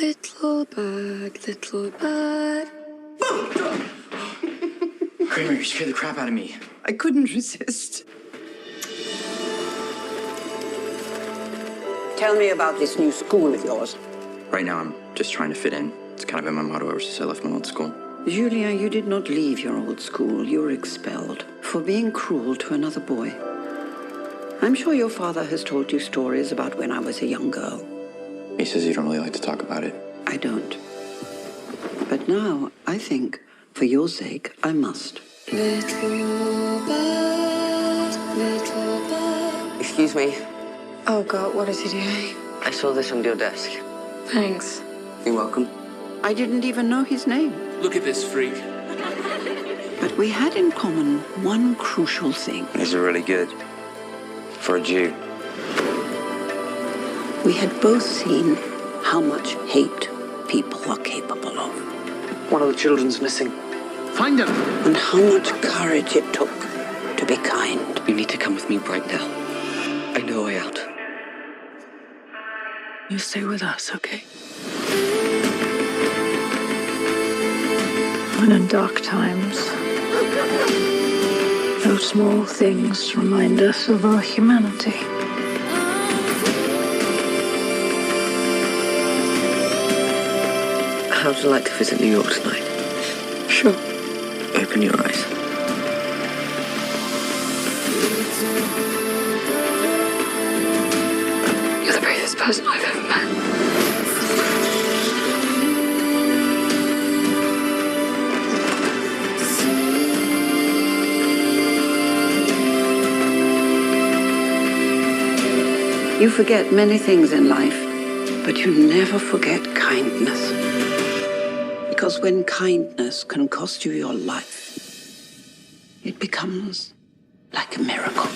Little bird, little bird. Kramer, you scared the crap out of me. I couldn't resist. Tell me about this new school of yours. Right now, I'm just trying to fit in. It's kind of been my motto ever since I left my old school. Julien, you did not leave your old school. You were expelled for being cruel to another boy. I'm sure your father has told you stories about when I was a young girl. He says you don't really like to talk about it. I don't. But now, I think, for your sake, I must. Little bird, little bird. Excuse me. Oh God, what is he doing? I saw this on your desk. Thanks. You're welcome. I didn't even know his name. Look at this freak. But we had in common one crucial thing. These are really good. For a Jew. We had both seen how much hate people are capable of. One of the children's missing. Find him. And how much courage it took to be kind. You need to come with me right now. I know a way out. You stay with us, okay? When in dark times, those small things remind us of our humanity. How would you like to visit New York tonight? Sure. Open your eyes. You're the bravest person I've ever met. You forget many things in life, but you never forget kindness. Because when kindness can cost you your life, it becomes like a miracle.